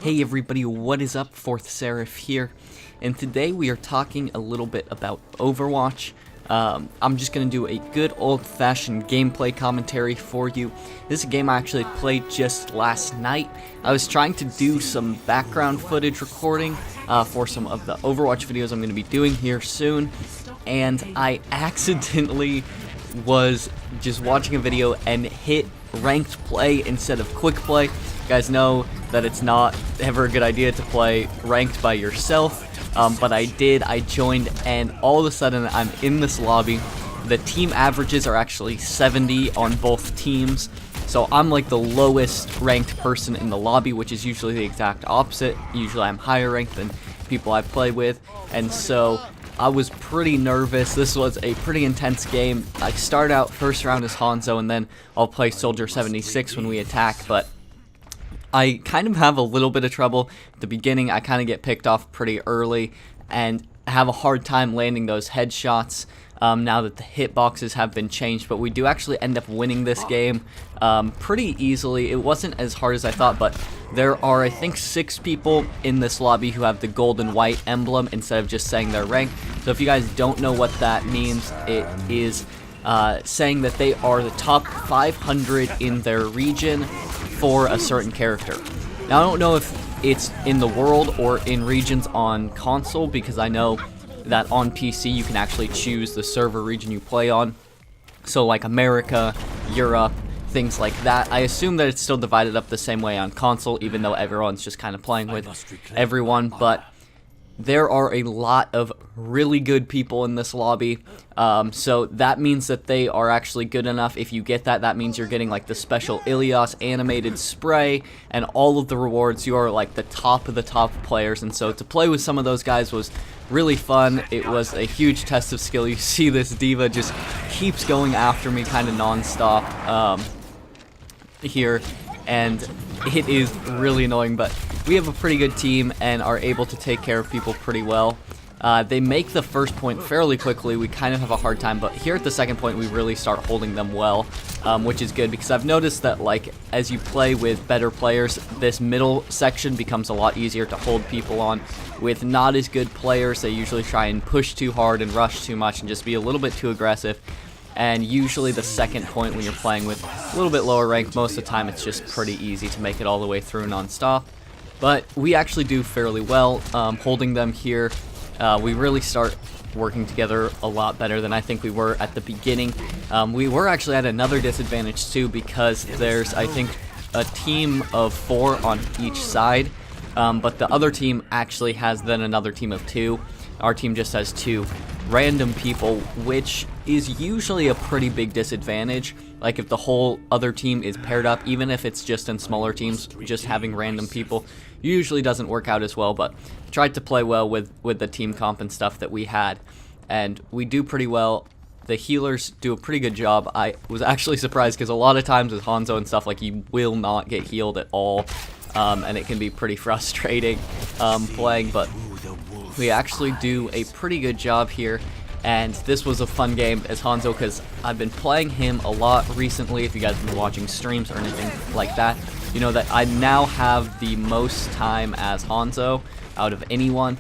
Hey everybody, what is up? Fourth Seraph here, and today we are talking a little bit about Overwatch. I'm just going to do a good old-fashioned gameplay commentary for you. This is a game I actually played just last night. I was trying to do some background footage recording for some of the Overwatch videos I'm going to be doing here soon, and I accidentally was just watching a video and hit ranked play instead of quick play. You guys know that it's not ever a good idea to play ranked by yourself, but I did. I joined, and all of a sudden I'm in this lobby. The team averages are actually 70 on both teams, so I'm like the lowest ranked person in the lobby, which is usually the exact opposite. Usually I'm higher ranked than people I've played with, and so I was pretty nervous. This was a pretty intense game. I start out first round as Hanzo, and then I'll play Soldier 76 when we attack, but I kind of have a little bit of trouble at the beginning. I kind of get picked off pretty early and have a hard time landing those headshots now that the hitboxes have been changed, but we do actually end up winning this game pretty easily. It wasn't as hard as I thought, but there are, I think, 6 people in this lobby who have the gold and white emblem instead of just saying their rank. So if you guys don't know what that means, it is saying that they are the top 500 in their region for a certain character. Now, I don't know if it's in the world or in regions on console, because I know that on PC you can actually choose the server region you play on. So like America, Europe, things like that. I assume that it's still divided up the same way on console, even though everyone's just kind of playing with everyone, but there are a lot of really good people in this lobby, so that means that they are actually good enough. If you get that, that means you're getting like the special Ilias animated spray and all of the rewards. You are like the top of the top players, and so to play with some of those guys was really fun. It was a huge test of skill. You see this diva just keeps going after me kind of non-stop here, and it is really annoying, but we have a pretty good team and are able to take care of people pretty well. They make the first point fairly quickly. We kind of have a hard time, but here at the second point we really start holding them well, which is good, because I've noticed that like as you play with better players, this middle section becomes a lot easier to hold people on. With not as good players, they usually try and push too hard and rush too much and just be a little bit too aggressive. And usually the second point, when you're playing with a little bit lower rank, most of the time it's just pretty easy to make it all the way through non-stop. But we actually do fairly well holding them here. We really start working together a lot better than I think we were at the beginning. We were actually at another disadvantage too, because there's, I think, a team of 4 on each side, but the other team actually has then another team of 2. Our team just has 2 random people, which is usually a pretty big disadvantage. Like if the whole other team is paired up, even if it's just in smaller teams, just having random people usually doesn't work out as well. But tried to play well with the team comp and stuff that we had, and we do pretty well. The healers do a pretty good job. I was actually surprised, because a lot of times with Hanzo and stuff, like, you will not get healed at all, and it can be pretty frustrating playing, but we actually do a pretty good job here. And this was a fun game as Hanzo, because I've been playing him a lot recently. If you guys have been watching streams or anything like that, you know that I now have the most time as Hanzo out of anyone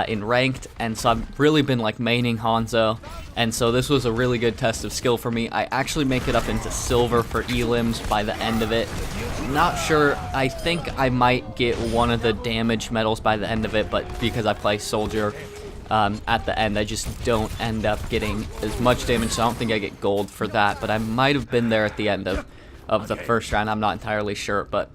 in ranked, and so I've really been like maining Hanzo, and so this was a really good test of skill for me. I actually make it up into silver for elims by the end of it. Not sure, I think I might get one of the damage medals by the end of it, but because I play soldier at the end, I just don't end up getting as much damage, so I don't think I get gold for that, but I might have been there at the end of the first round. I'm not entirely sure, but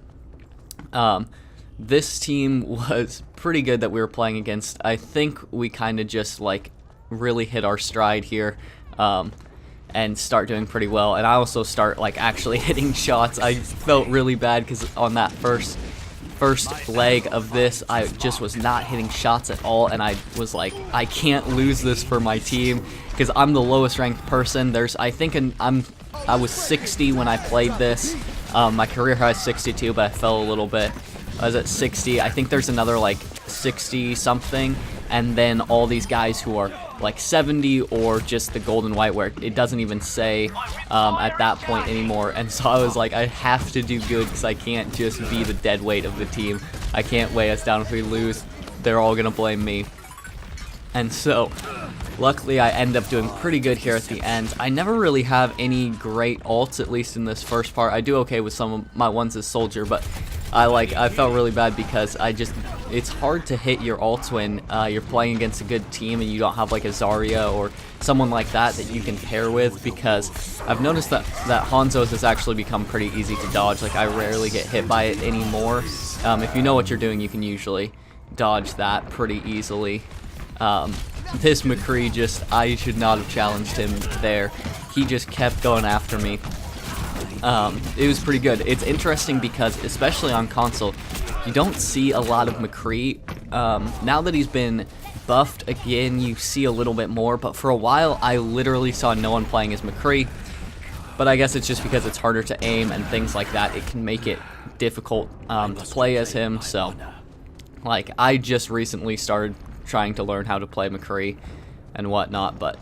this team was pretty good that we were playing against. I think we kind of just like really hit our stride here and start doing pretty well, and I also start like actually hitting shots. I felt really bad because on that first leg of this, I just was not hitting shots at all, and I was like, I can't lose this for my team, because I'm the lowest ranked person. There's, I think, I was 60 when I played this. My career high is 62, but I fell a little bit. I was at 60. I think there's another like 60 something, and then all these guys who are like 70 or just the gold and white, where it doesn't even say at that point anymore. And so I was like, I have to do good, because I can't just be the dead weight of the team. I can't weigh us down if we lose. They're all gonna blame me. And so, luckily I end up doing pretty good here at the end. I never really have any great ults, at least in this first part. I do okay with some of my ones as Soldier, but I felt really bad because it's hard to hit your ults when you're playing against a good team and you don't have like a Zarya or someone like that you can pair with, because I've noticed that Hanzo's has actually become pretty easy to dodge. Like, I rarely get hit by it anymore. If you know what you're doing, you can usually dodge that pretty easily. This McCree I should not have challenged him there. He just kept going after me. It was pretty good. It's interesting because, especially on console, you don't see a lot of McCree. Now that he's been buffed again, you see a little bit more, but for a while I literally saw no one playing as McCree. But I guess it's just because it's harder to aim and things like that. It can make it difficult to play as him. So, like, I just recently started trying to learn how to play McCree and whatnot, but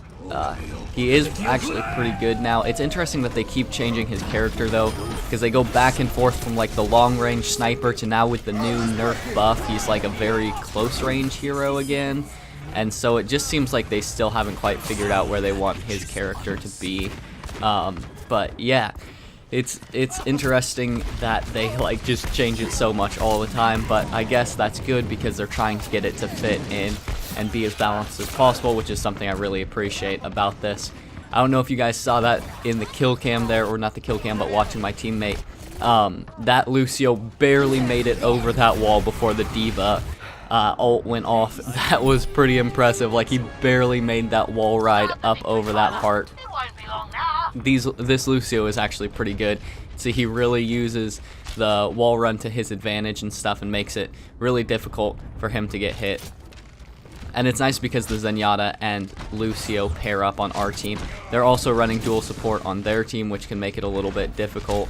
he is actually pretty good now. It's interesting that they keep changing his character though, because they go back and forth from like the long range sniper to now with the new nerf buff, he's like a very close range hero again. And so it just seems like they still haven't quite figured out where they want his character to be. But yeah, it's interesting that they like just change it so much all the time, but I guess that's good because they're trying to get it to fit in and be as balanced as possible, which is something I really appreciate about this. I don't know if you guys saw that in the kill cam there, or not the kill cam, but watching my teammate. That Lucio barely made it over that wall before the D.Va ult went off. That was pretty impressive. Like, he barely made that wall ride up over that part. This Lucio is actually pretty good. So he really uses the wall run to his advantage and stuff, and makes it really difficult for him to get hit. And it's nice because the Zenyatta and Lucio pair up on our team. They're also running dual support on their team, which can make it a little bit difficult.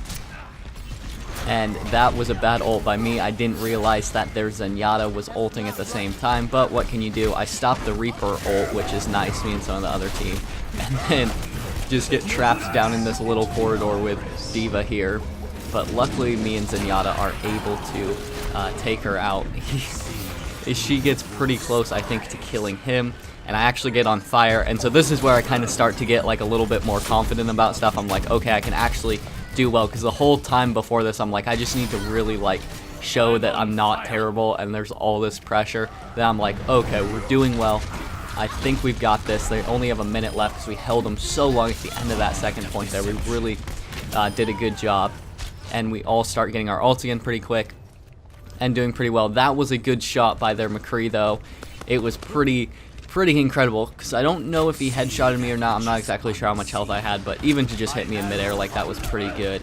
And that was a bad ult by me. I didn't realize that their Zenyatta was ulting at the same time, but what can you do? I stopped the Reaper ult, which is nice, me and some of the other team. And then just get trapped down in this little corridor with D.Va here. But luckily, me and Zenyatta are able to take her out. She gets pretty close, I think, to killing him, and I actually get on fire. And so this is where I kind of start to get like a little bit more confident about stuff. I'm like, okay, I can actually do well, because the whole time before this I'm like, I just need to really like show that I'm not terrible, and there's all this pressure. Then I'm like, okay, we're doing well. I think we've got this. They only have a minute left because we held them so long at the end of that second point there. We really did a good job, and we all start getting our ults again pretty quick and doing pretty well. That was a good shot by their McCree though. It was pretty incredible, because I don't know if he headshotted me or not. I'm not exactly sure how much health I had, but even to just hit me in midair like that was pretty good.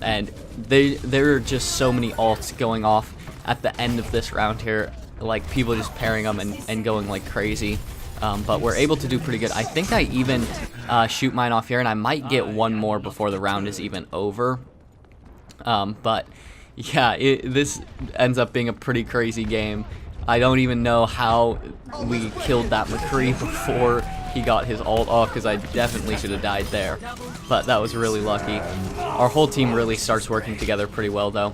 And there are just so many ults going off at the end of this round here, like people just pairing them and going like crazy. But we're able to do pretty good. I think I even shoot mine off here, and I might get one more before the round is even over. But yeah, this ends up being a pretty crazy game. I don't even know how we killed that McCree before he got his ult off, because I definitely should have died there. But that was really lucky. Our whole team really starts working together pretty well though.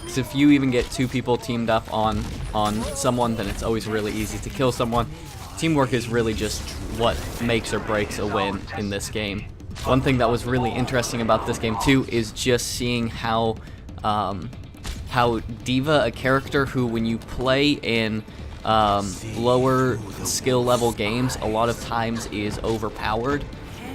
Because if you even get two people teamed up on someone, then it's always really easy to kill someone. Teamwork is really just what makes or breaks a win in this game. One thing that was really interesting about this game too is just seeing how D.Va, a character who when you play in lower skill level games, a lot of times is overpowered.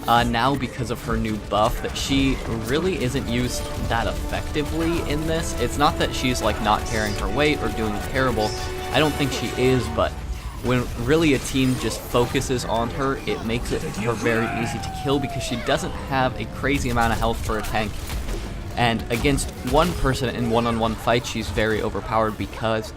Now because of her new buff, that she really isn't used that effectively in this. It's not that she's like not carrying her weight or doing terrible. I don't think she is, but when really a team just focuses on her, it makes her very easy to kill, because she doesn't have a crazy amount of health for a tank. And against one person in one-on-one fights, she's very overpowered because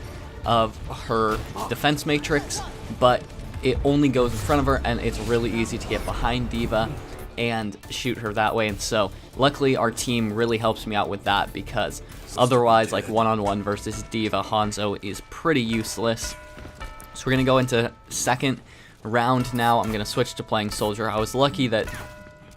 of her defense matrix, but it only goes in front of her, and it's really easy to get behind D.Va and shoot her that way. And so luckily our team really helps me out with that, because otherwise, like one-on-one versus D.Va, Hanzo is pretty useless. So we're going to go into second round now. I'm going to switch to playing Soldier. I was lucky that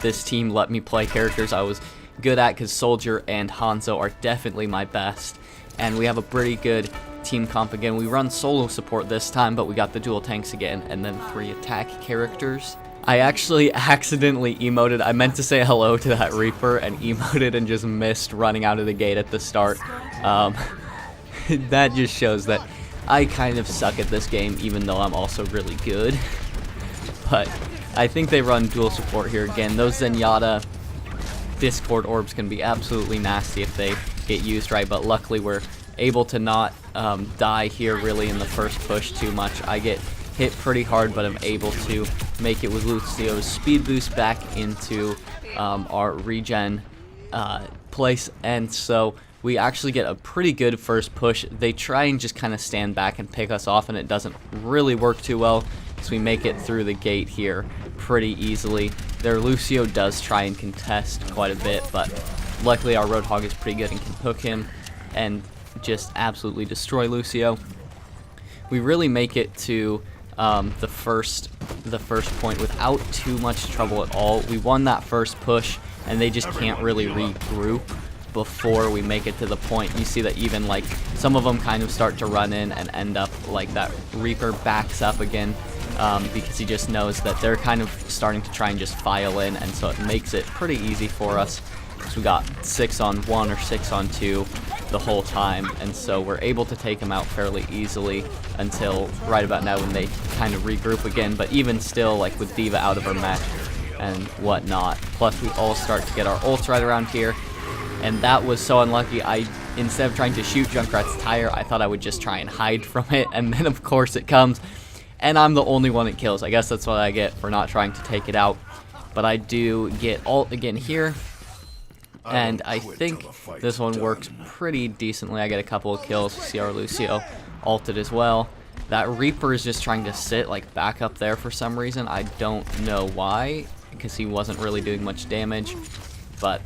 this team let me play characters I was good at, because Soldier and Hanzo are definitely my best. and we have a pretty good team comp again. We run solo support this time, but we got the dual tanks again, and then 3 attack characters. I actually accidentally emoted. I meant to say hello to that Reaper and emoted and just missed running out of the gate at the start. That just shows that I kind of suck at this game, even though I'm also really good. But I think they run dual support here again. Those Zenyatta Discord orbs can be absolutely nasty if they get used right, but luckily we're able to not die here really in the first push too much. I get hit pretty hard, but I'm able to make it with Lucio's speed boost back into our regen place, and so we actually get a pretty good first push. They try and just kind of stand back and pick us off, and it doesn't really work too well, because we make it through the gate here pretty easily. Their Lucio does try and contest quite a bit, but luckily our Roadhog is pretty good and can hook him and just absolutely destroy Lucio. We really make it to the first point without too much trouble at all. We won that first push, and they just can't really regroup before we make it to the point. You see that even like some of them kind of start to run in and end up like that Reaper backs up again, because he just knows that they're kind of starting to try and just file in, and so it makes it pretty easy for us. So we got 6-on-1 or 6-on-2 the whole time, and so we're able to take them out fairly easily until right about now when they kind of regroup again. But even still, like with D.Va out of her mech and whatnot, plus we all start to get our ults right around here, and that was so unlucky. Instead of trying to shoot Junkrat's tire, I thought I would just try and hide from it, and then of course it comes, and I'm the only one it kills. I guess that's what I get for not trying to take it out, but I do get ult again here. And I think this one works pretty decently. I get a couple of kills. See our Lucio ulted as well. That Reaper is just trying to sit like back up there for some reason. I don't know why, because he wasn't really doing much damage. But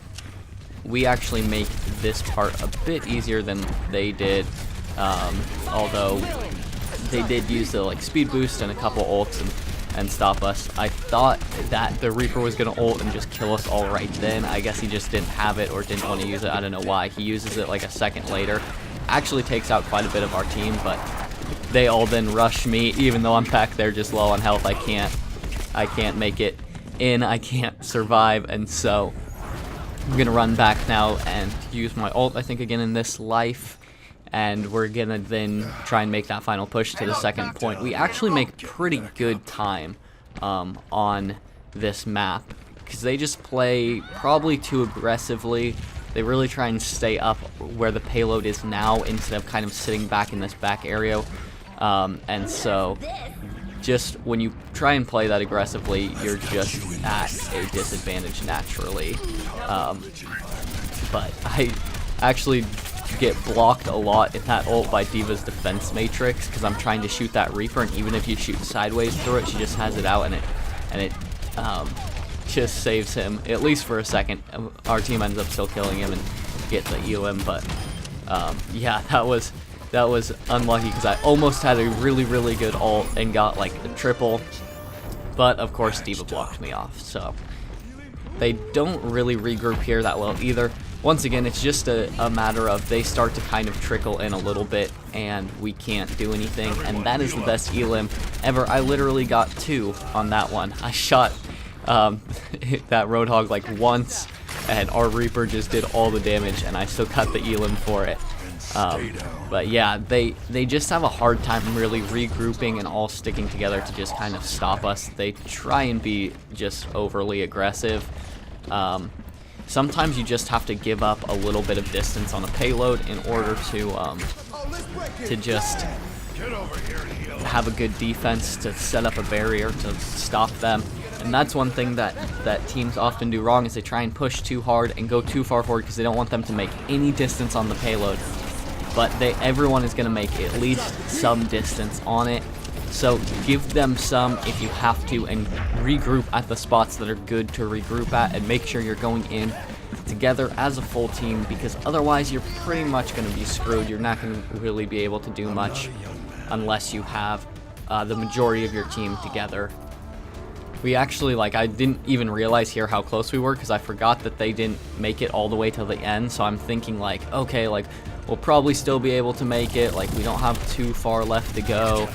we actually make this part a bit easier than they did. Although they did use the like speed boost and a couple ults and stop us. I thought that the Reaper was going to ult and just kill us all right then. I guess he just didn't have it or didn't want to use it. I don't know why. He uses it like a second later. Actually takes out quite a bit of our team, but they all then rush me. Even though I'm back there just low on health, I can't make it in. I can't survive, and so I'm going to run back now and use my ult, I think, again in this life. And we're going to then try and make that final push to the second point. We actually make pretty good time on this map, because they just play probably too aggressively. They really try and stay up where the payload is now instead of kind of sitting back in this back area. And so just when you try and play that aggressively, you're just at a disadvantage naturally. But I actually get blocked a lot in that ult by D.Va's defense matrix, because I'm trying to shoot that Reaper, and even if you shoot sideways through it, she just has it out, and it just saves him, at least for a second. Our team ends up still killing him and get the EOM, but yeah, that was unlucky, because I almost had a really good ult and got like a triple, but of course D.Va blocked me off. So they don't really regroup here that well either. Once again, it's just a matter of they start to kind of trickle in a little bit, and we can't do anything, and that is the best elim ever. I literally got 2 on that one. I shot that Roadhog like once, and our Reaper just did all the damage, and I still got the elim for it. But yeah, they just have a hard time really regrouping and all sticking together to just kind of stop us. They try and be just overly aggressive. Sometimes you just have to give up a little bit of distance on a payload in order to just have a good defense, to set up a barrier to stop them. And that's one thing that teams often do wrong, is they try and push too hard and go too far forward because they don't want them to make any distance on the payload. But everyone is going to make at least some distance on it. So give them some if you have to, and regroup at the spots that are good to regroup at, and make sure you're going in together as a full team, because otherwise you're pretty much going to be screwed. You're not going to really be able to do much unless you have the majority of your team together. We actually, like, I didn't even realize here how close we were, because I forgot that they didn't make it all the way till the end. So I'm thinking like, okay, like we'll probably still be able to make it. Like, we don't have too far left to go.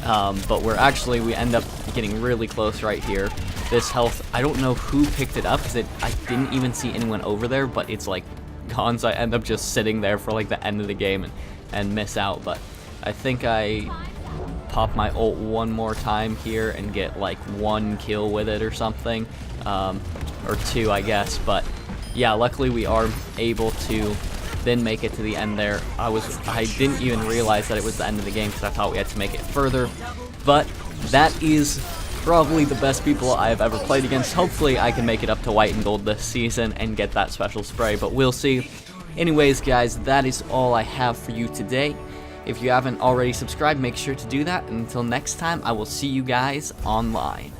But we end up getting really close right here. This health, I don't know who picked it up, because I didn't even see anyone over there, but it's like gone, so I end up just sitting there for like the end of the game and miss out. But I think I pop my ult one more time here and get like 1 kill with it or something, or 2, I guess. But yeah, luckily we are able to then make it to the end there. I didn't even realize that it was the end of the game, because I thought we had to make it further. But that is probably the best people I have ever played against. Hopefully I can make it up to white and gold this season and get that special spray, but we'll see. Anyways, guys, that is all I have for you today. If you haven't already subscribed, make sure to do that. And until next time, I will see you guys online.